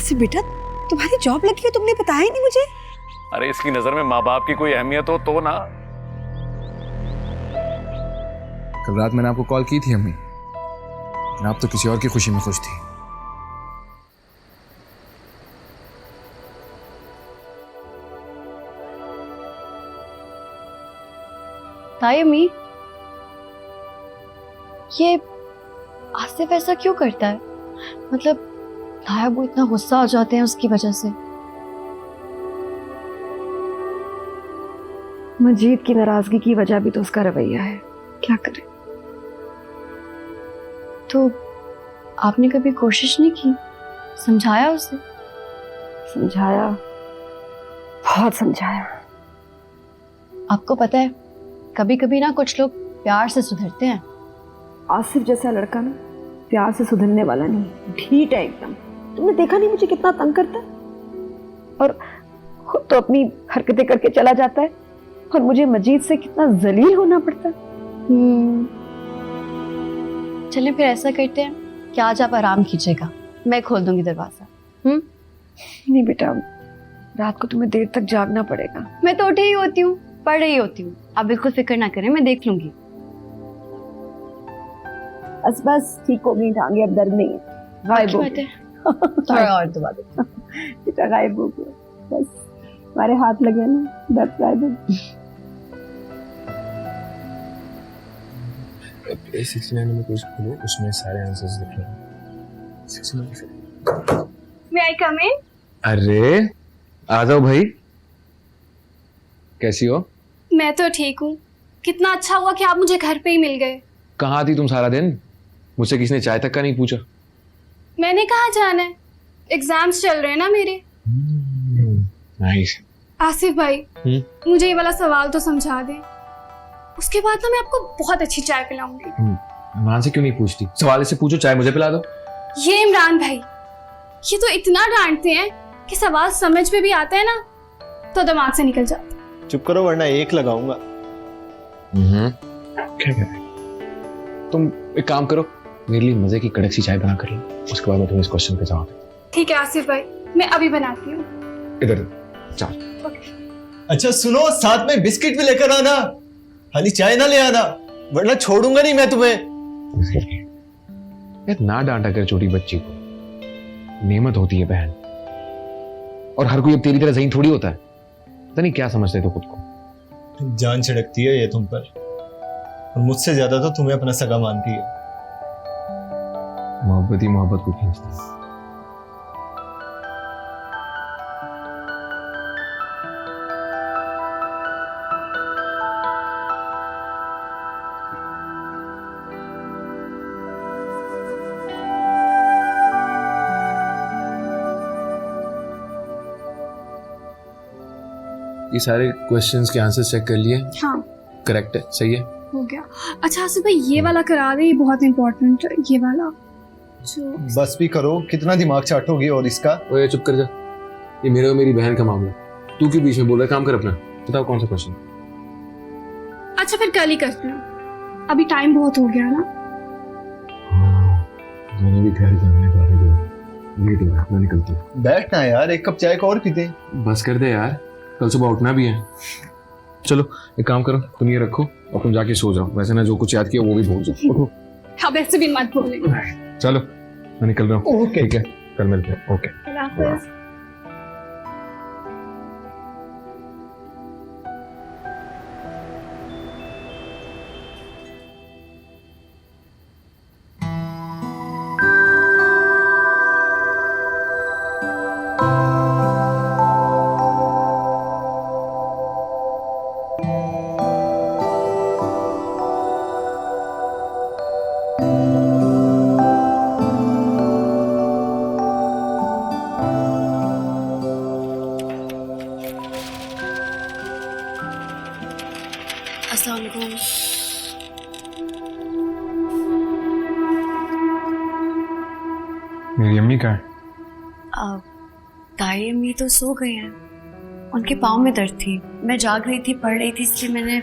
आसिफ बेटा, तुम्हारी जॉब लगी है, तुमने बताया ही नहीं मुझे। अरे इसकी नजर में माँ बाप की कोई अहमियत हो तो ना। कल रात मैंने आपको कॉल की थी अम्मी, लेकिन आप तो किसी और की खुशी में खुश थी। ताई अम्मी, ये आसिफ ऐसा क्यों करता है? मतलब ताया वो इतना गुस्सा हो जाते हैं उसकी वजह से। मजीद की नाराजगी की वजह भी तो उसका रवैया है, क्या करे। तो आपने कभी कोशिश नहीं की, समझाया उसे? समझाया, बहुत समझाया। आपको पता है कभी कभी ना कुछ लोग प्यार से सुधरते हैं। आसिफ जैसा लड़का ना प्यार से सुधरने वाला नहीं, ढीठ है एकदम। तुमने देखा नहीं मुझे कितना तंग करता है, और खुद तो अपनी हरकतें करके चला जाता है, और मुझे मजीद से कितना जलील होना पड़ता है। चलिए फिर ऐसा करते हैं कि आज आप आराम कीजिएगा, मैं खोल दूंगी दरवाजा। नहीं बेटा, रात को तुम्हें देर तक जागना पड़ेगा। मैं तो उठी ही होती हूँ, पढ़ रही होती हूँ। आप बिल्कुल फिक्र ना करें, मैं देख लूंगी। बस ठीक हो गई टांगे, अब दर्द नहीं है। गायब हो गया। थोड़ा और दबा दो। बेटा गायब हो गया, बस हमारे हाथ लगे ना, दर्द गायब हो गया। 69 में कुछ खोलो, उसमें सारे आंसर्स लिखे हैं। 69 May I come in? अरे आ जाओ भाई, कैसी हो? मैं तो ठीक हूँ। कितना अच्छा हुआ कि आप मुझे घर पे ही मिल गए। कहाँ थी तुम सारा दिन? मुझसे किसी ने चाय तक का नहीं पूछा। मैंने कहाँ जाना है, एग्जाम्स चल रहे हैं ना मेरे। नाइस। आसिफ भाई, मुझे ये वाला सवाल तो समझा दें, उसके बाद ना मैं आपको बहुत अच्छी चाय पिलाऊंगी। इमरान से क्यों नहीं पूछती? सवाल से पूछो, चाय मुझे पिला दो। ये इमरान भाई, ये तो इतना डांटते हैं कि सवाल समझ में भी आता है ना तो दिमाग से निकल जाता है। चुप करो वरना एक लगाऊंगा। क्या करें? तुम एक काम करो, मेरे लिए मजे की कड़क सी चाय बना कर लो, उसके बाद मैं तुम्हें इस क्वेश्चन पे जवाब दूं। ठीक है आसिफ भाई, मैं अभी बनाती हूँ। इधर चाय। अच्छा सुनो, साथ में बिस्किट भी लेकर आना, खाली चाय ना ले आना, वरना छोड़ूंगा नहीं मैं तुम्हें। यार ना डांटा कर छोटी बच्ची को, नेमत होती है बहन, और हर कोई अब तेरी तरह ज़हीन थोड़ी होता है। पता नहीं क्या समझते तो खुद को। जान छिड़कती है ये तुम पर, और मुझसे ज्यादा तो तुम्हें अपना सगा मानती है। मोहब्बत ही मोहब्बत को खींचती है। ये सारे क्वेश्चंस के आंसर चेक कर लिए? हाँ करेक्ट है, सही है, हो गया। अच्छा आसिफ भाई, ये वाला करा दे, ये बहुत इंपॉर्टेंट है, ये वाला जो। बस भी करो, कितना दिमाग चाटोगे और इसका। ओए चुप कर जा, ये मेरे और मेरी बहन का मामला, तू क्यों बीच में बोल रहा है? काम कर अपना, बताओ कौन सा क्वेश्चन। अच्छा फिर कल ही करते हैं, अभी टाइम बहुत हो गया ना। मैंने भी घर जाने वाले लेट हो गया, मैं निकलती हूँ। बैठना यार, एक कप चाय का और पीते। बस कर दे यार, कल सुबह उठना भी है। चलो एक काम करो, तुम ये रखो और तुम जाके सो जाओ। वैसे ना जो कुछ याद किया वो भी भूल जाओ। अब ऐसे भी मत बोले। चलो मैं निकल रहा हूँ। ओके। ठीक है, कल मिलते हैं। ओके। अल्लाह हाफिज़। अस्सलाम वालेकुम। मेरी अम्मी कहाँ है? ताई अम्मी तो सो गई हैं, उनके पाँव में दर्द थी, मैं जाग रही थी, पढ़ रही थी, इसलिए मैंने।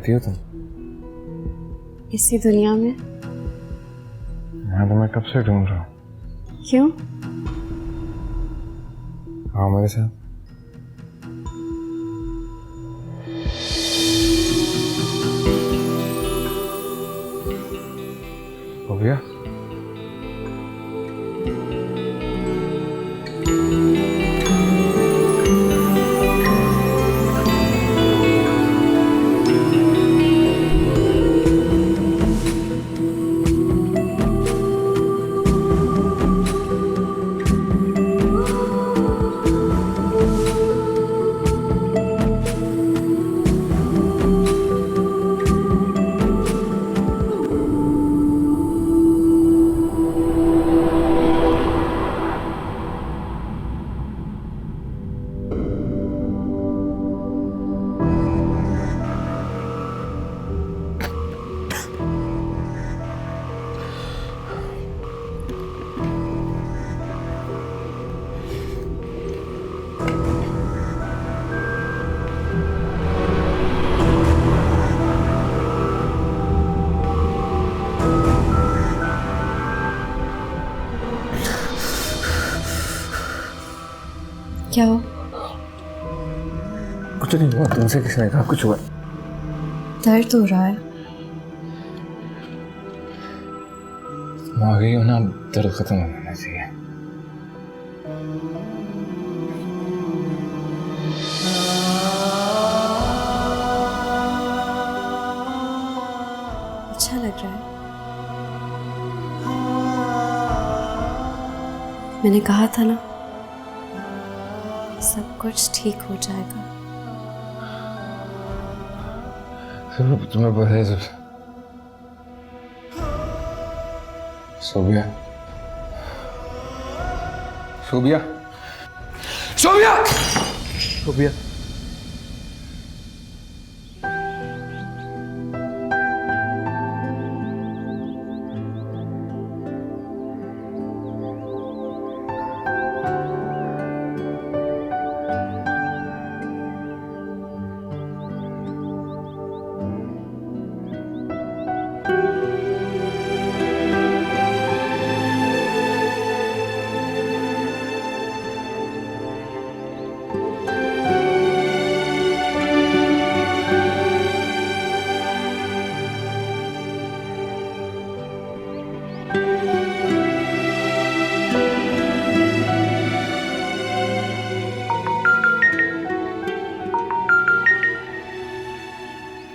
रहती हो तुम? इसी दुनिया में। मैं तुम्हें कब से ढूंढ रहा हूँ। क्यों? आओ मेरे साथ। हो गया? क्या हो? कुछ नहीं हुआ, तुमसे किसने कहा कुछ हुआ? दर्द हो रहा है। तुम आ गई हो ना, दर्द खत्म हो जाना चाहिए। अच्छा लग रहा है। मैंने कहा था ना, सब कुछ ठीक हो जाएगा। तुम्हें पता है सोबिया, सोबिया, सोबिया, सोबिया।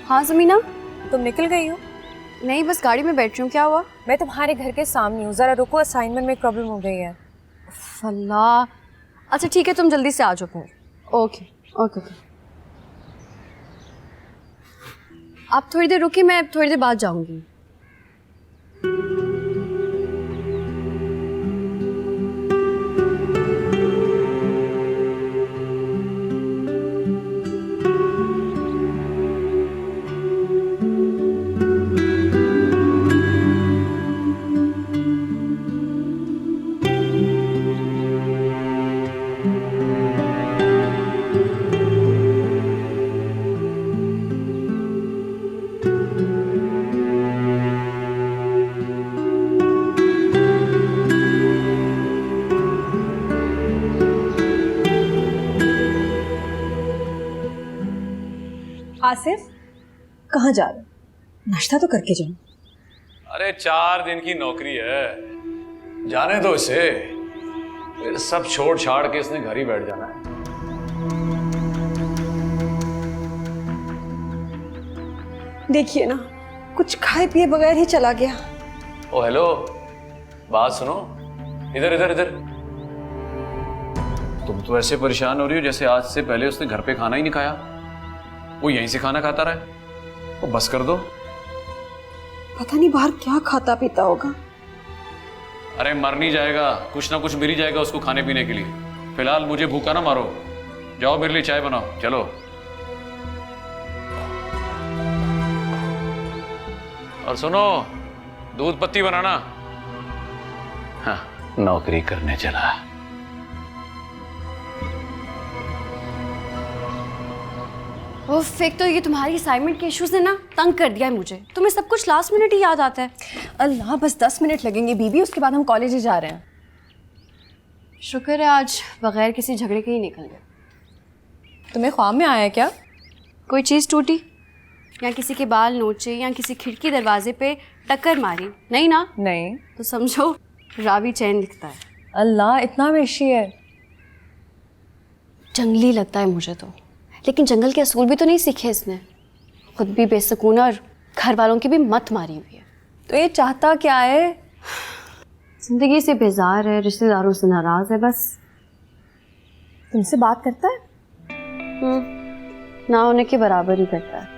हाँ ज़मीना, तुम निकल गई हो? नहीं बस गाड़ी में बैठ रही हूँ। क्या हुआ? मैं तुम्हारे घर के सामने हूँ, जरा रुको, असाइनमेंट में प्रॉब्लम हो गई है। अल्लाह। अच्छा ठीक है, तुम जल्दी से आ जाओ फिर। Okay okay okay. आप थोड़ी देर रुकिए, मैं थोड़ी देर बाद जाऊंगी। आसिफ, कहाँ जा रहे हो? नाश्ता तो करके जाओ। अरे 4 दिन की नौकरी है, जाने दो इसे। फिर सब छोड़ छाड़ के इसने घर ही बैठ जाना है। देखिए ना, कुछ खाए पिए बगैर ही चला गया। ओ हेलो, बात सुनो। इधर इधर इधर। तुम तो ऐसे परेशान हो रही हो जैसे आज से पहले उसने घर पे खाना ही नहीं खाया। वो यहीं से खाना खाता रहे। वो बस कर दो। पता नहीं बाहर क्या खाता पीता होगा। अरे मर नहीं जाएगा, कुछ ना कुछ मिल ही जाएगा उसको खाने पीने के लिए। फिलहाल मुझे भूखा ना मारो। जाओ मेरे लिए चाय बनाओ, चलो। और सुनो, दूध पत्ती बनाना। हाँ, नौकरी करने चला। उफ, एक तो ये तुम्हारी असाइनमेंट के इश्यूज ने ना तंग कर दिया है मुझे। तुम्हें सब कुछ लास्ट मिनट ही याद आता है। अल्लाह, बस 10 मिनट लगेंगे बीबी, उसके बाद हम कॉलेज ही जा रहे हैं। शुक्र है आज बगैर किसी झगड़े के ही निकल गए। तुम्हें ख्वाब में आया है क्या? कोई चीज़ टूटी या किसी के बाल नोचे या किसी खिड़की दरवाजे पे टक्कर मारी? नहीं ना? नहीं। तो समझो रावी चैन लिखता है। अल्लाह, इतना वेशी है। जंगली लगता है मुझे तो, लेकिन जंगल के असूल भी तो नहीं सीखे इसने। खुद भी बेसुकून और घर वालों की भी मत मारी हुई है। तो ये चाहता क्या है? जिंदगी से बेजार है, रिश्तेदारों से नाराज है बस। तुमसे बात करता है? ना होने के बराबर ही करता है।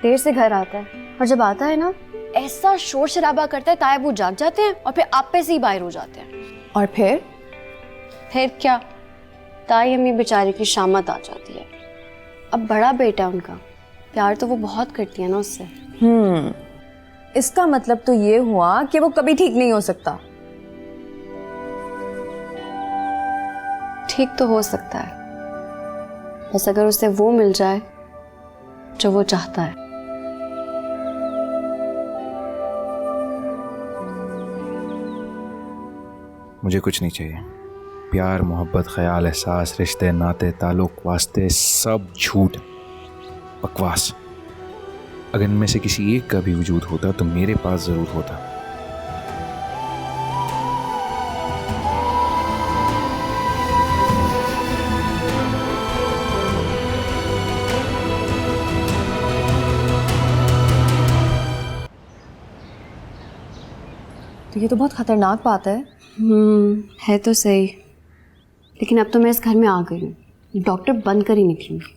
देर से घर आता है और जब आता है ना ऐसा शोर शराबा करता है ताया वो जाग जाते हैं और फिर आप पे से ही बाहर हो जाते हैं। और फिर क्या, ताई अम्मी बेचारी की शामत आ जाती है। अब बड़ा बेटा है उनका, प्यार तो वो बहुत करती है ना उससे। इसका मतलब तो ये हुआ कि वो कभी ठीक नहीं हो सकता। ठीक तो हो सकता है, बस अगर उसे वो मिल जाए जो वो चाहता है। मुझे कुछ नहीं चाहिए। प्यार, मोहब्बत, ख्याल, एहसास, रिश्ते, नाते, ताल्लुक, वास्ते सब झूठ, बकवास। अगर इनमें से किसी एक का भी वजूद होता तो मेरे पास जरूर होता। तो ये तो बहुत खतरनाक बात है। है तो सही, लेकिन अब तो मैं इस घर में आ गई हूँ, डॉक्टर बंद कर ही निकलूंगी।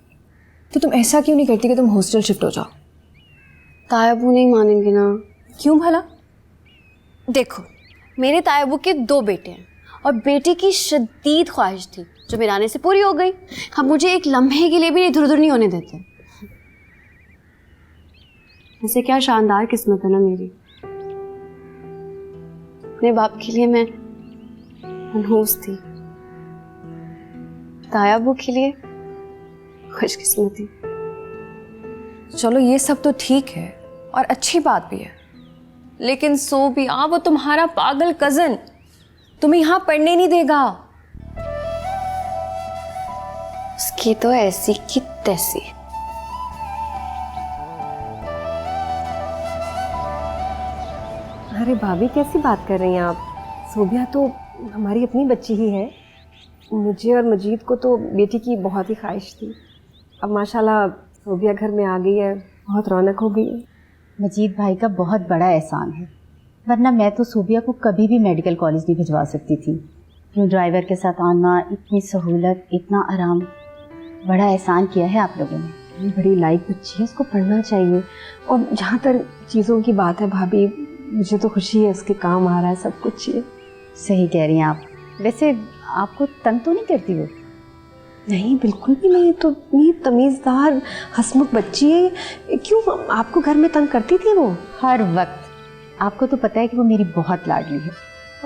तो तुम ऐसा क्यों नहीं करती कि तुम हॉस्टल शिफ्ट हो जाओ? तायाबू नहीं मानेंगे ना। क्यों भला? देखो, मेरे तायाबू के 2 बेटे हैं और बेटे की शदीद ख्वाहिश थी जो मेरे आने से पूरी हो गई। अब मुझे एक लम्हे के लिए भी इधर उधर नहीं होने देते। वैसे क्या शानदार किस्मत है ना मेरी। अपने बाप के लिए मैं मनहूस थी, तायाबू के लिए खुशकिस्मती। चलो ये सब तो ठीक है और अच्छी बात भी है, लेकिन सोबिया वो तुम्हारा पागल कजन तुम्हें यहाँ पढ़ने नहीं देगा। उसकी तो ऐसी की तैसी। अरे भाभी, कैसी बात कर रही हैं आप? सोबिया तो हमारी अपनी बच्ची ही है। मुझे और मजीद को तो बेटी की बहुत ही ख्वाहिश थी। अब माशाल्लाह सोबिया घर में आ गई है, बहुत रौनक हो गई है। मजीद भाई का बहुत बड़ा एहसान है, वरना मैं तो सोबिया को कभी भी मेडिकल कॉलेज नहीं भिजवा सकती थी। क्यों ड्राइवर के साथ आना, इतनी सहूलत, इतना आराम, बड़ा एहसान किया है आप लोगों ने। बड़ी लाइक बच्ची है, उसको पढ़ना चाहिए। और जहाँ तक चीज़ों की बात है भाभी, मुझे तो खुशी है उसके काम आ रहा है सब कुछ। ये सही कह रही हैं आप। वैसे आपको तंग तो नहीं करती वो? नहीं, बिल्कुल भी नहीं। तो इतनी तमीज़दार हंसमुख बच्ची है, क्यों आपको घर में तंग करती थी वो? हर वक्त। आपको तो पता है कि वो मेरी बहुत लाडली है,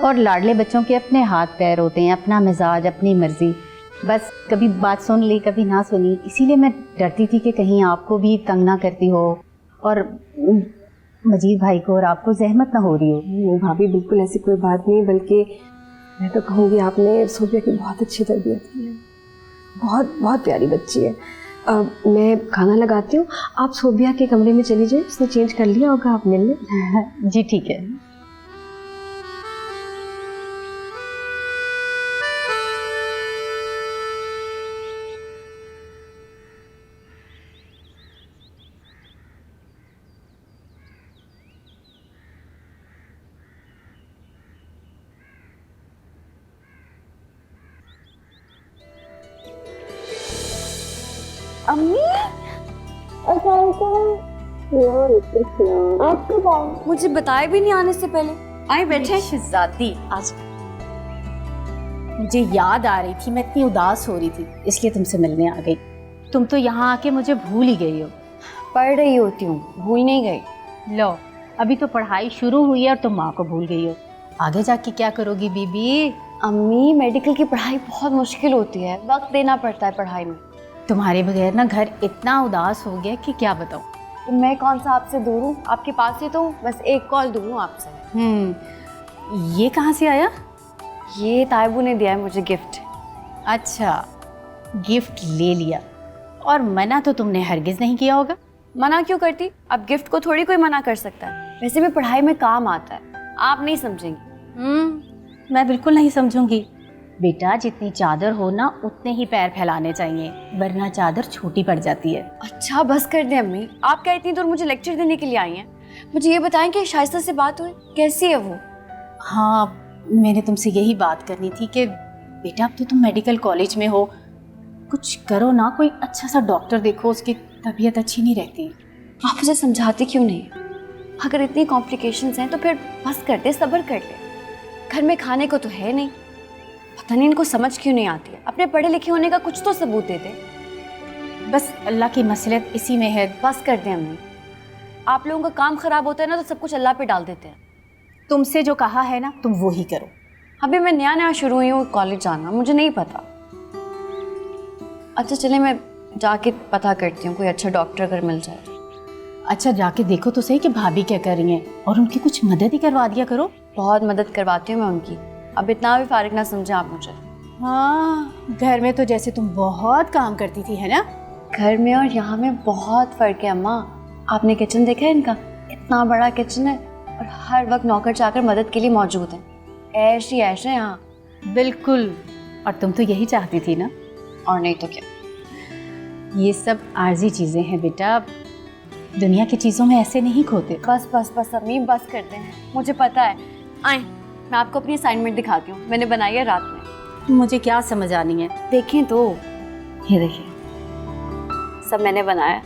और लाडले बच्चों के अपने हाथ पैर होते हैं, अपना मिजाज, अपनी मर्जी। बस कभी बात सुन ली, कभी ना सुनी, इसीलिए मैं डरती थी कि कहीं आपको भी तंग ना करती हो और मजीद भाई को और आपको जहमत ना हो रही हो। नहीं भाभी, बिल्कुल ऐसी कोई बात नहीं, बल्कि मैं तो कहूँगी आपने सोबिया की बहुत अच्छी तरबियत की है। बहुत बहुत प्यारी बच्ची है। मैं खाना लगाती हूँ, आप सोबिया के कमरे में चली जाइए, उसने चेंज कर लिया होगा, आप मिल लें। जी ठीक है। अम्मी, आपको मुझे बताए भी नहीं आने से पहले। आए बैठे। शहजादी, आज मुझे याद आ रही थी, मैं इतनी उदास हो रही थी, इसलिए तुमसे मिलने आ गई। तुम तो यहाँ आके मुझे भूल ही गई हो। पढ़ रही होती हूँ, भूल नहीं गई। लो, अभी तो पढ़ाई शुरू हुई है और तुम माँ को भूल गई हो। आगे जाके क्या करोगी बीबी? अम्मी, मेडिकल की पढ़ाई बहुत मुश्किल होती है, वक्त देना पड़ता है पढ़ाई में। तुम्हारे बगैर ना घर इतना उदास हो गया कि क्या बताऊँ। तो मैं कौन सा आपसे दूर हूँ, आपके पास ही तो हूँ, बस एक कॉल दूर हूँ आपसे। ये कहाँ से आया? ये तायबू ने दिया है मुझे गिफ्ट। अच्छा, गिफ्ट ले लिया, और मना तो तुमने हरगिज़ नहीं किया होगा। मना क्यों करती, अब गिफ्ट को थोड़ी कोई मना कर सकता है। वैसे भी पढ़ाई में काम आता है, आप नहीं समझेंगी। मैं बिल्कुल नहीं समझूंगी। बेटा, जितनी चादर हो ना उतने ही पैर फैलाने चाहिए, वरना चादर छोटी पड़ जाती है। अच्छा बस कर दे अम्मी, आप क्या इतनी दूर मुझे लेक्चर देने के लिए आई हैं? मुझे ये बताएं कि शाइस्ता से बात हुई, कैसी है वो? हाँ, मैंने तुमसे यही बात करनी थी कि बेटा अब तो तुम मेडिकल कॉलेज में हो, कुछ करो ना, कोई अच्छा सा डॉक्टर देखो, उसकी तबीयत अच्छी नहीं रहती। आप मुझे समझाती क्यों नहीं? अगर इतनी कॉम्प्लिकेशंस हैं तो फिर बस कर दे, सब्र कर ले। घर में खाने को तो है नहीं, पता नहीं इनको समझ क्यों नहीं आती है। अपने पढ़े लिखे होने का कुछ तो सबूत दे दे। बस अल्लाह की मसलियत इसी में है। बस कर दे अम्मी, आप लोगों का काम खराब होता है ना तो सब कुछ अल्लाह पे डाल देते हैं। तुमसे जो कहा है ना तुम वो ही करो। अभी मैं नया नया शुरू हुई हूँ कॉलेज जाना, मुझे नहीं पता। अच्छा चले, मैं जाके पता करती हूँ कोई अच्छा डॉक्टर अगर मिल जाए। अच्छा, जाके देखो तो सही कि भाभी क्या कर रही हैं, और उनकी कुछ मदद ही करवा दिया करो। बहुत मदद करवाती हूँ मैं उनकी, अब इतना भी फारिग ना समझे आप मुझे। हाँ, घर में तो जैसे तुम बहुत काम करती थी, है ना? घर में और यहाँ में बहुत फ़र्क है अम्मा। आपने किचन देखा है इनका? इतना बड़ा किचन है और हर वक्त नौकर चाकर मदद के लिए मौजूद हैं। ऐश ही ऐश है यहाँ। बिल्कुल, और तुम तो यही चाहती थी ना। और नहीं तो क्या। ये सब आर्जी चीज़ें हैं बेटा, दुनिया की चीज़ों में ऐसे नहीं खोते। बस बस बस अम्मी, बस करते हैं, मुझे पता है। आए, मैं आपको अपनी असाइनमेंट दिखाती हूँ, मैंने बनाई है रात में। मुझे क्या समझ आनी है? देखें तो, ये देखिए, सब मैंने बनाया।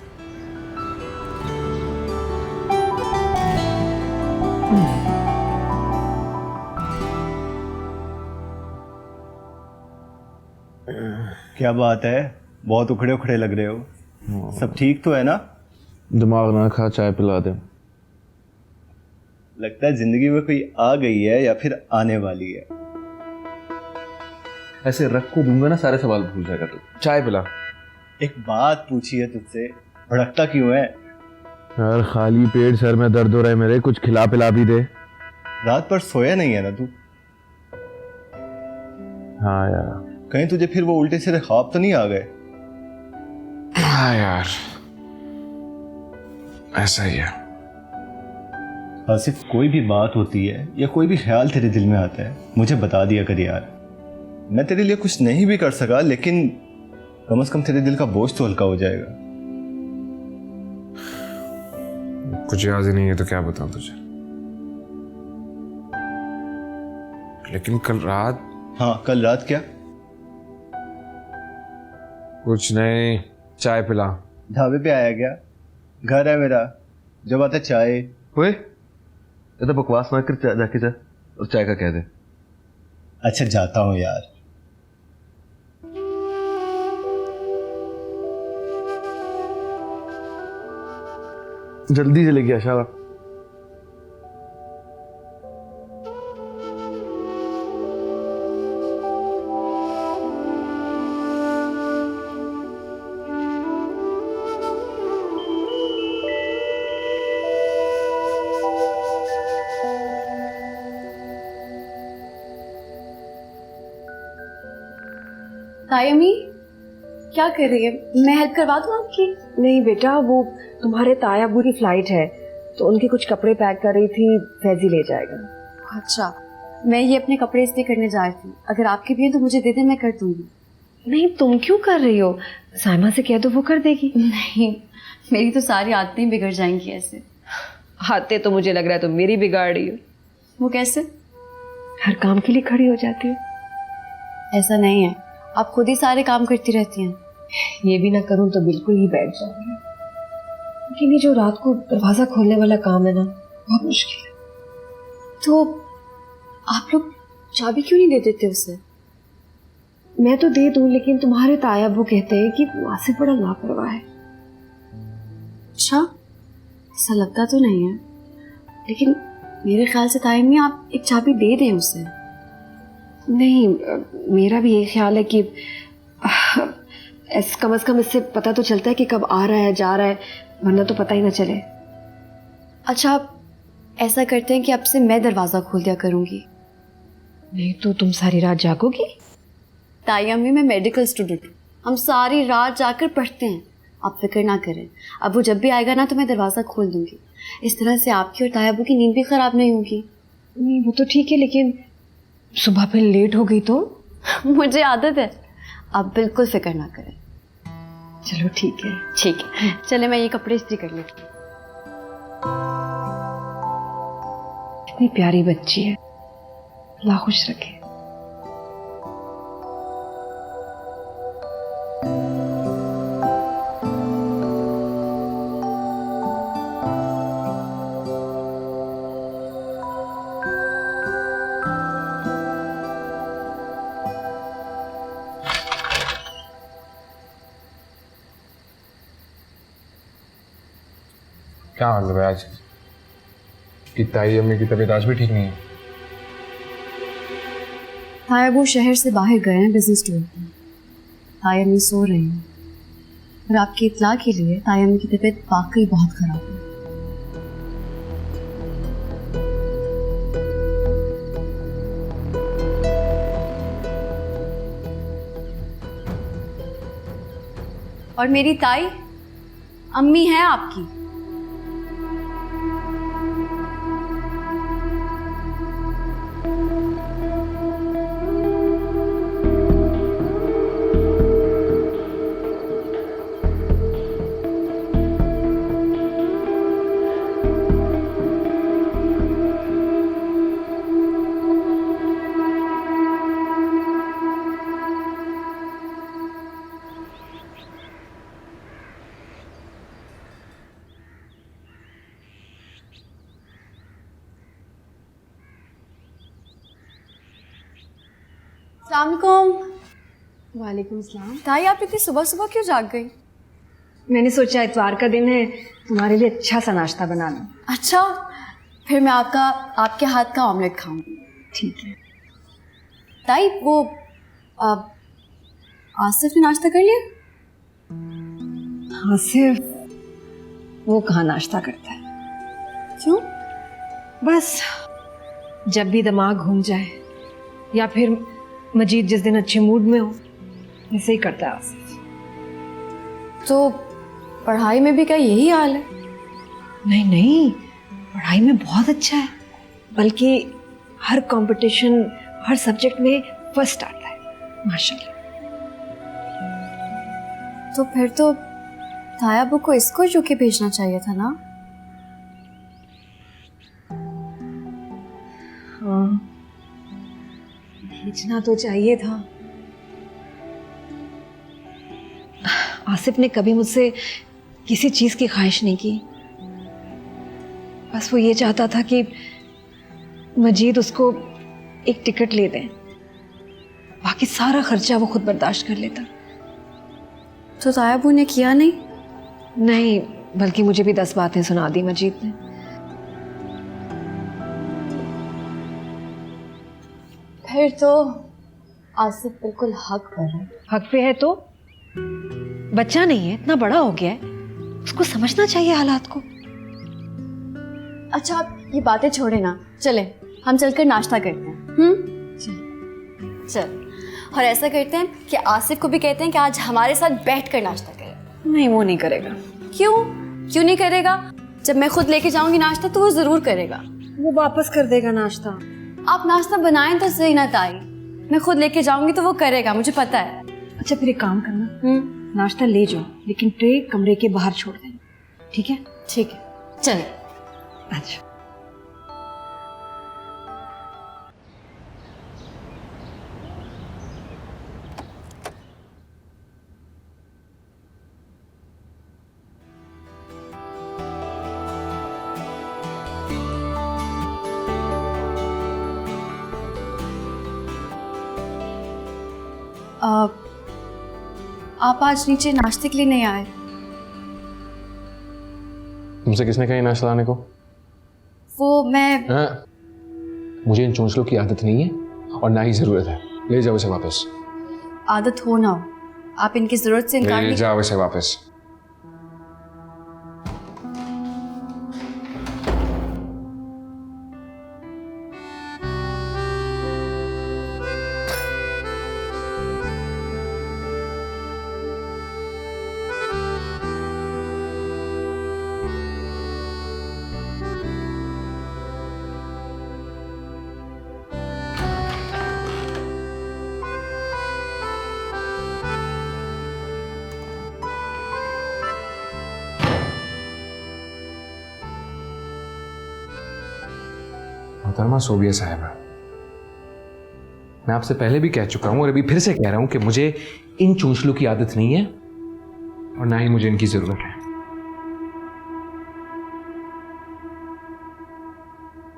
क्या बात है, बहुत उखड़े उखड़े लग रहे हो। सब ठीक तो है ना? दिमाग ना खा, चाय पिला दे। लगता है जिंदगी में कोई आ गई है या फिर आने वाली है। ऐसे रख को दूंगा ना, सारे सवाल भूल जाएगा तू। चाय पिला। एक बात पूछी है तुझसे, भड़कता क्यों है? यार खाली पेट सर में दर्द हो रहा है मेरे, कुछ खिला पिला भी दे। रात पर सोया नहीं है ना तू? हाँ यार। कहीं तुझे फिर वो उल्टे सीधे ख्वाब तो नहीं आ गए? हाँ यार, ऐसा ही है। आसिफ, कोई भी बात होती है या कोई भी ख्याल तेरे दिल में आता है, मुझे बता दिया कर यार। मैं तेरे लिए कुछ नहीं भी कर सका, लेकिन कम से कम तेरे दिल का बोझ तो हल्का हो जाएगा। कुछ याद ही नहीं है तो क्या बताऊं तुझे। लेकिन कल रात। हाँ, कल रात क्या? कुछ नहीं, चाय पिला। ढाबे पे आया क्या? घर है मेरा, जब आता चाय। ओए, तो बकवास ना कर, जाके जा और चाय का कह दे। अच्छा जाता हूँ यार। जल्दी से लेके आ शाला। तायमी क्या कर रही है? मैं हेल्प करवा दूँ आपकी? नहीं बेटा, वो तुम्हारे ताया बुरी फ्लाइट है तो उनके कुछ कपड़े पैक कर रही थी, फैजी ले जाएगा। अच्छा, मैं ये अपने कपड़े इस्त्री करने जा रही थी, अगर आपके भी हैं तो मुझे दे दे, मैं कर दूंगी। नहीं, तुम क्यों कर रही हो? साइमा से कह दो, वो कर देगी। नहीं, मेरी तो सारी आदतें बिगड़ जाएंगी ऐसे। आते तो मुझे लग रहा है तुम मेरी बिगाड़ रही हो। वो कैसे? हर काम के लिए खड़ी हो जाती हो। ऐसा नहीं है, आप खुद ही सारे काम करती रहती हैं। ये भी ना करूं तो बिल्कुल ही बैठ जाऊंगी, लेकिन ये जो रात को दरवाजा खोलने वाला काम है ना, बहुत मुश्किल है। तो आप लोग चाबी क्यों नहीं दे देते उसे? मैं तो दे दूं, लेकिन तुम्हारे ताया वो कहते हैं कि आसिफ बड़ा लापरवाह है। अच्छा, ऐसा लगता तो नहीं है, लेकिन मेरे ख्याल से तायमी आप एक चाबी दे दें उसे। नहीं, मेरा भी ये ख्याल है कि कम से कम इससे पता तो चलता है कि कब आ रहा है जा रहा है, वरना तो पता ही ना चले। अच्छा ऐसा करते हैं कि अब से मैं दरवाज़ा खोल दिया करूँगी। नहीं तो तुम सारी रात जागोगी? ताई अम्मी मैं मेडिकल स्टूडेंट हूँ, हम सारी रात जाकर पढ़ते हैं, आप फिक्र ना करें। अब वो जब भी आएगा ना तो मैं दरवाज़ा खोल दूँगी, इस तरह से आपकी और ताई अब्बू की नींद भी ख़राब नहीं होगी। नहीं वो तो ठीक है, लेकिन सुबह फिर लेट हो गई तो? मुझे आदत है, आप बिल्कुल फिक्र ना करें। चलो ठीक है। ठीक है, चले मैं ये कपड़े इस्त्री कर लेती हूँ। कितनी प्यारी बच्ची है, अल्लाह खुश रखे। क्या मतलब है आज कि ताई अम्मी की तबीयत आज भी ठीक नहीं है? ताई अब्बू शहर से बाहर गए हैं बिजनेस टूर पर, ताई अम्मी सो रही हैं। और आपकी इत्तला के लिए ताई अम्मी की तबीयत वाकई बहुत ख़राब है। और मेरी ताई अम्मी है आपकी। अस्सलामुअलैकुम। वालेकुम सलाम। ताई आप इतनी सुबह सुबह क्यों जाग गई? मैंने सोचा इतवार का दिन है, तुम्हारे लिए अच्छा सा नाश्ता बना लूं। अच्छा, फिर मैं आपके हाथ का ऑमलेट खाऊंगी। ठीक है। ताई वो आसिफ ने नाश्ता कर लिया? आसिफ वो कहाँ नाश्ता करता है? क्यों? बस जब भी दिमाग घूम जाए या फिर मजीद जिस दिन अच्छे मूड में हो, ऐसे ही करता है आसिफ। तो पढ़ाई में भी क्या यही हाल है? नहीं नहीं, पढ़ाई में बहुत अच्छा है, बल्कि हर कंपटीशन हर सब्जेक्ट में फर्स्ट आता है माशाल्लाह। तो फिर तो ताई अब्बू को इसको यूके भेजना चाहिए था ना? हाँ भेजना तो चाहिए था। आसिफ ने कभी मुझसे किसी चीज की ख्वाहिश नहीं की, बस वो ये चाहता था कि मजीद उसको एक टिकट ले दें, बाकी सारा खर्चा वो खुद बर्दाश्त कर लेता। तो ताई अब्बू ने किया नहीं? नहीं, बल्कि मुझे भी 10 बातें सुना दी मजीद ने। फिर तो आसिफ बिल्कुल हक पर है। हक पे है तो? बच्चा नहीं है, इतना बड़ा हो गया है, उसको समझना चाहिए हालात को। अच्छा आप ये बातें छोड़े ना, चले हम चलकर नाश्ता करते हैं। चल। और ऐसा करते हैं कि आसिफ को भी कहते हैं कि आज हमारे साथ बैठकर नाश्ता करें। नहीं वो नहीं करेगा। क्यों नहीं करेगा? जब मैं खुद लेके जाऊंगी नाश्ता तो वो जरूर करेगा। वो वापस कर देगा नाश्ता। आप नाश्ता बनाएं तो सही ना ताई, मैं खुद लेके जाऊंगी तो वो करेगा, मुझे पता है। अच्छा फिर एक काम करना, नाश्ता ले जाओ लेकिन ट्रे कमरे के बाहर छोड़ देना, ठीक है? ठीक है, चले। अच्छा आप आज नीचे नाश्ते के लिए नहीं आए? तुमसे किसने कहा ये नाश्ता लाने को? वो मैं हाँ, मुझे इन चोंचलों की आदत नहीं है और ना ही जरूरत है। ले जाओ इसे वापस। आदत हो ना हो, आप इनकी जरूरत से इनकार ले नहीं। जाओ इसे वापस। मोहतरमा सोबिया साहिबा, मैं आपसे पहले भी कह चुका हूं और अभी फिर से कह रहा हूं कि मुझे इन चोंचलों की आदत नहीं है और ना ही मुझे इनकी जरूरत है।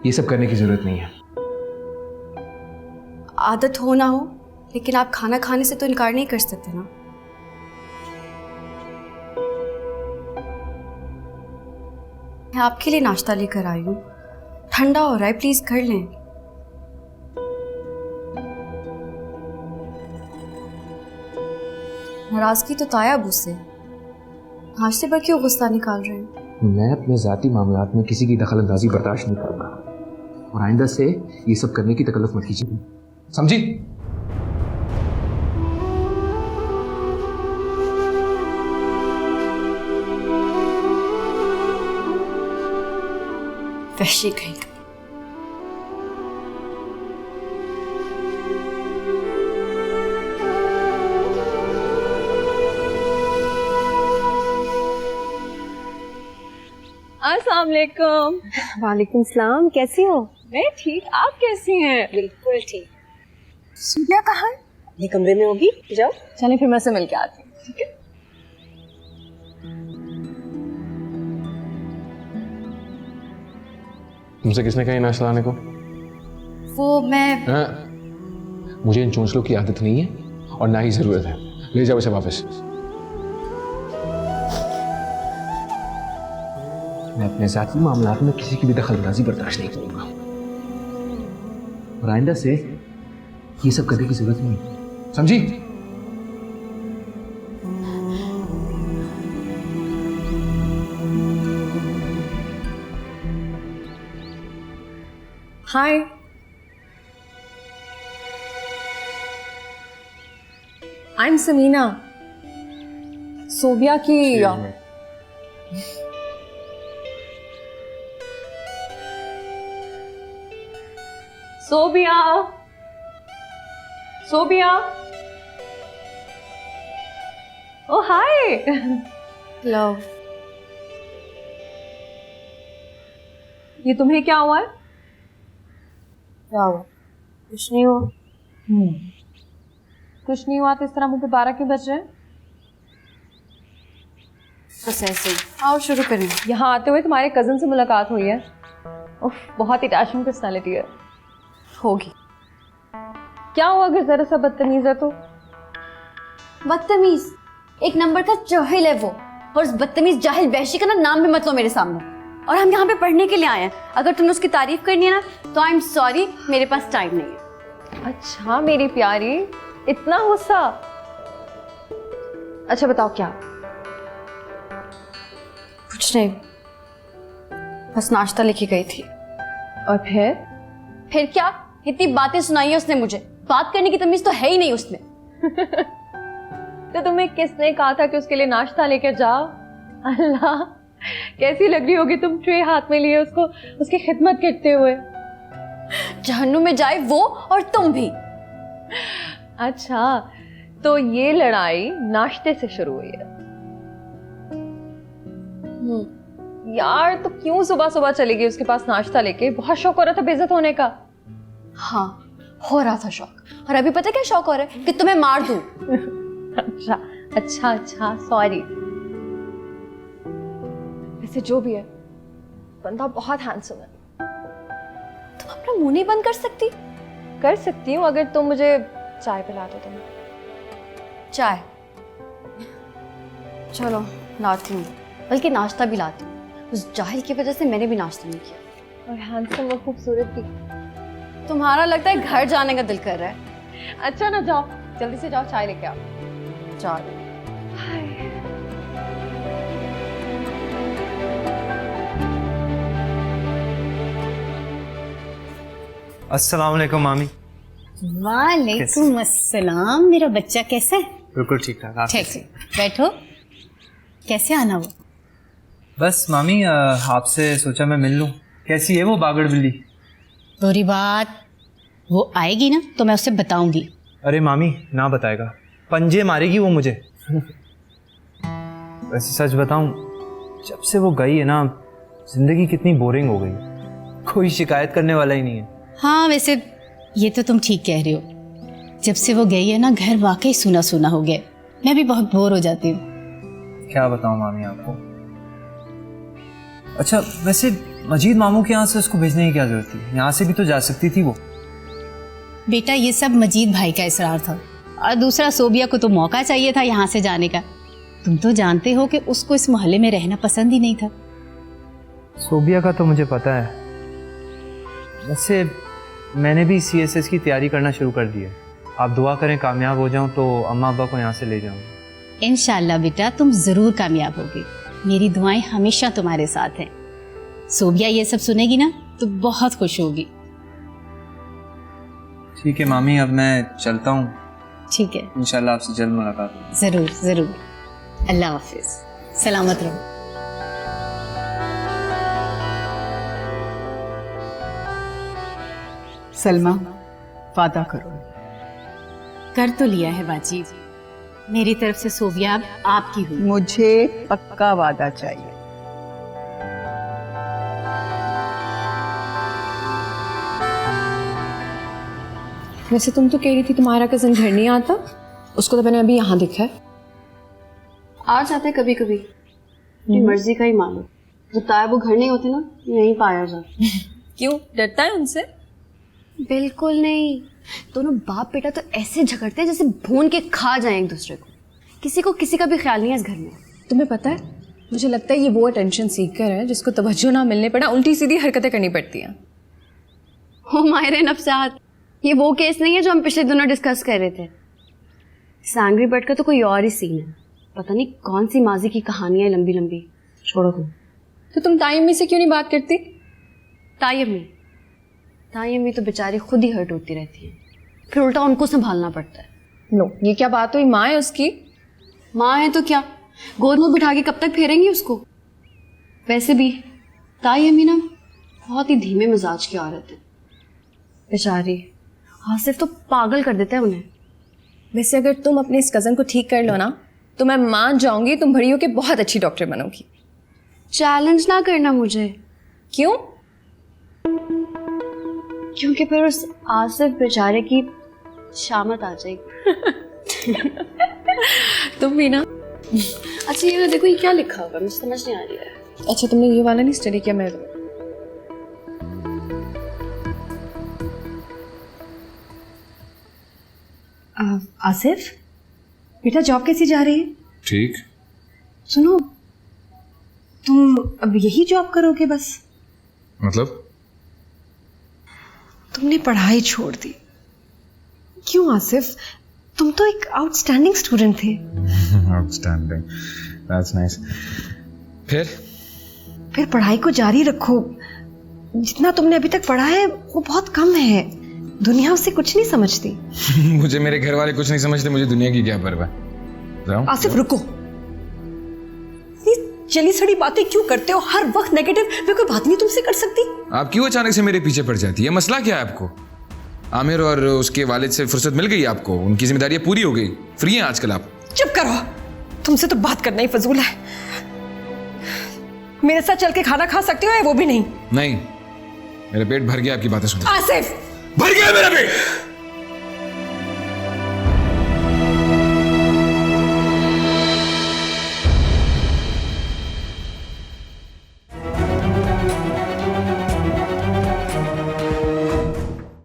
ये सब करने की जरूरत नहीं है। आदत हो ना हो, लेकिन आप खाना खाने से तो इनकार नहीं कर सकते ना। मैं आपके लिए नाश्ता लेकर आई हूँ, ठंडा हो रहा है, प्लीज कर लें। नाराजगी तो ताया अबू से, नाश्ते पर क्यों गुस्सा निकाल रहे हैं? मैं अपने जाती मामलात में किसी की दखलंदाजी बर्दाश्त नहीं करूंगा और आइंदा से ये सब करने की तकल्लुफ मत कीजिए, समझी? वैसे कहीं अस्सलाम वालेकुम। वालेकुम सलाम, कैसी हो? मैं ठीक, आप कैसी हैं? बिल्कुल ठीक। सूर्या कहाँ है? ये कमरे में होगी, जाओ। चलिए फिर मैं से मिल के आती हूँ, ठीक है? तुमसे किसने कहा नाश्ता लाने को? वो मैं हाँ, मुझे इन चोंचलों की आदत नहीं है और ना ही जरूरत है। ले जाओ इसे वापस। मैं अपने साथी मामलात में किसी की भी दखलंदाजी बर्दाश्त नहीं करूंगा और आइंदा से ये सब करने की जरूरत नहीं, समझी? हाय, आई एम समीना, सोबिया की। सोबिया, सोबिया, ओ हाय। लव, ये तुम्हें क्या हुआ है? क्या हुआ? कुछ नहीं हुआ। कुछ नहीं हुआ तो इस तरह मुंह पे 12 क्यों बज रहे हैं? बस ऐसे ही। आओ शुरू करें। यहाँ आते हुए तुम्हारे कजन से मुलाकात हुई है। उफ, बहुत ही डैशिंग पर्सनालिटी है। होगी। क्या हुआ अगर जरा सा बदतमीज है तो? बदतमीज एक नंबर का जाहिल है वो, और उस बदतमीज जाहिल वैशी का ना नाम भी मत लो मेरे सामने। और हम यहाँ पे पढ़ने के लिए आए हैं, अगर तुमने उसकी तारीफ करनी है ना तो आई एम सॉरी, मेरे पास टाइम नहीं है। अच्छा मेरी प्यारी, इतना गुस्सा? अच्छा बताओ क्या? कुछ नहीं, बस नाश्ता लेके गई थी। और फिर क्या? इतनी बातें सुनाई है उसने मुझे, बात करने की तमीज तो है ही नहीं उसमें। तो तुम्हें किसने कहा था कि उसके लिए नाश्ता लेकर जाओ? अल्लाह, कैसी लग रही होगी तुम ट्रे हाथ में लिए उसको उसकी खिदमत करते हुए। जहन्नुम में जाए वो और तुम भी। अच्छा, तो ये लड़ाई नाश्ते से शुरू हुई है? यार तो क्यों सुबह सुबह चली गई उसके पास नाश्ता लेके? बहुत शौक हो रहा था बेइज्जत होने का। हाँ, हो रहा था शौक, और अभी पता क्या शौक हो रहा है? कि तुम्हें मार दूं। अच्छा अच्छा अच्छा, सॉरी। वैसे जो भी है, बंदा बहुत हैंडसम है। तुम अपना मुंह नहीं बंद कर सकती? कर सकती हूँ अगर तुम मुझे चाय पिला दो। तुम चाय? चलो लाती हूँ, बल्कि नाश्ता भी लाती हूँ। उस जाहिल की वजह से मैंने भी नाश्ता नहीं किया। और हैंडसम और खूबसूरत भी। तुम्हारा लगता है घर जाने का दिल कर रहा है। अच्छा ना, जाओ जल्दी से जाओ, चाय लेके आओ। जा रही हूँ। अस्सलाम वालेकुम मामी। वालेकुम अस्सलाम। मेरा बच्चा कैसा है? बिल्कुल ठीक ठाक। आप ठीक है, बैठो। कैसे आना हुआ? बस मामी आपसे सोचा मैं मिल लूं। कैसी है वो बागड़ बिल्ली? बुरी बात, वो आएगी ना तो मैं उससे बताऊंगी। अरे मामी ना बताएगा, पंजे मारेगी वो मुझे। वैसे सच बताऊं, जब से वो गई है ना जिंदगी कितनी बोरिंग हो गई, कोई शिकायत करने वाला ही नहीं है। हाँ वैसे ये तो तुम ठीक कह रहे हो, जब से वो गई है ना घर वाकई सूना सूना हो गया। मैं भी बहुत बोर हो जाती हूँ। क्या बताऊं मामी आपको। अच्छा वैसे मजीद मामू के यहाँ से उसको भेजने की क्या जरूरत थी? यहाँ से भी तो जा सकती थी वो। बेटा ये सब मजीद भाई का इसरार था, और दूसरा सोबिया को तो मौका चाहिए था यहाँ से जाने का। तुम तो जानते हो कि उसको इस मोहल्ले में रहना पसंद ही नहीं था। सोबिया का तो मुझे पता है। वैसे मैंने भी CSS की तैयारी करना शुरू कर दी है। आप दुआ करें कामयाब हो जाऊं तो अम्मा अब्बा को यहाँ से ले जाऊंगा। इंशाल्लाह बेटा तुम ज़रूर कामयाब होगे। मेरी दुआएं हमेशा तुम्हारे साथ हैं। सोबिया ये सब सुनेगी ना तो बहुत खुश होगी। ठीक है मामी, अब मैं चलता हूँ। ठीक है, इंशाल्लाह आपसे जल्द मुलाकात होगी। ज़रूर ज़रूर। अल्लाह हाफिज, सलामत रहो। सलमा, वादा करो। कर तो लिया है बाजी, मेरी तरफ से सोबिया अब आपकी हुई। मुझे पक्का वादा चाहिए। वैसे तुम तो कह रही थी तुम्हारा कज़न घर नहीं आता, उसको तो मैंने अभी यहाँ देखा है। आ जाते कभी कभी, अपनी मर्जी का ही मानो। बताया वो घर नहीं होते ना, यहीं पाया जाता। क्यों डरता है उनसे? बिल्कुल नहीं, दोनों बाप बेटा तो ऐसे झगड़ते हैं जैसे भून के खा जाएं एक दूसरे को। किसी को किसी का भी ख्याल नहीं है इस घर में। तुम्हें पता है, मुझे लगता है ये वो अटेंशन सीकर है जिसको तवज्जो ना मिलने पर ना उल्टी सीधी हरकतें करनी पड़ती हैं। हो मायरे नफ्सात, ये वो केस नहीं है जो हम पिछले दिनों डिस्कस कर रहे थे। सैंग्री बर्ड का तो कोई और ही सीन है। पता नहीं कौन सी माजी की कहानियां लंबी लंबी। छोड़ो तुम। तो तुम ताई अम्मी से क्यों नहीं बात करती? ताई अम्मी तो बेचारी खुद ही हर्ट होती रहती है, फिर उल्टा उनको संभालना पड़ता है। नो, ये क्या बात हुई? माँ है उसकी। माँ है तो क्या, गोद में बिठा के कब तक फेरेंगी उसको? वैसे भी ताई अम्मी ना बहुत ही धीमे मिजाज की औरत है बेचारी। आसिफ तो पागल कर देता है उन्हें। वैसे अगर तुम अपने इस कज़न को ठीक कर लो ना तो मैं मान जाऊंगी तुम बड़ी होके बहुत अच्छी डॉक्टर बनोगी। चैलेंज ना करना मुझे। क्यों? क्योंकि फिर उस आसिफ बेचारे की शामत आ जाएगी। तुम भी ना। अच्छा ये देखो, ये क्या लिखा हुआ है, मुझे समझ नहीं आ रही है। अच्छा तुमने ये वाला नहीं स्टडी किया? मैं आसिफ बेटा, जॉब कैसी जा रही है? ठीक। सुनो, तुम अब यही जॉब करोगे बस? मतलब? तुमने पढ़ाई छोड़ दी। क्यों आसिफ, तुम तो एक आउटस्टैंडिंग स्टूडेंट थे। Outstanding, that's nice. फिर पढ़ाई को जारी रखो। जितना तुमने अभी तक पढ़ा है वो बहुत कम है। दुनिया उससे कुछ नहीं समझती। मुझे मेरे घर वाले कुछ नहीं समझते, मुझे दुनिया की क्या परवाह। आसिफ रुको, ये चली सड़ी बातें क्यों करते हो हर वक्त? नेगेटिव मैं कोई बात नहीं तुमसे कर सकती। आप क्यों अचानक से मेरे पीछे पड़ जाती है? मसला क्या है आपको? आमिर और उसके वालिद से फुर्सत मिल गई आपको? उनकी जिम्मेदारियां पूरी हो गई? फ्री हैं आजकल आप? चुप करो, तुमसे तो बात करना ही फजूल है। मेरे साथ चल के खाना खा सकते हो या वो भी नहीं? नहीं, मेरा पेट भर गया आपकी बातें सुन। आसिफ, भर गया मेरा पेट।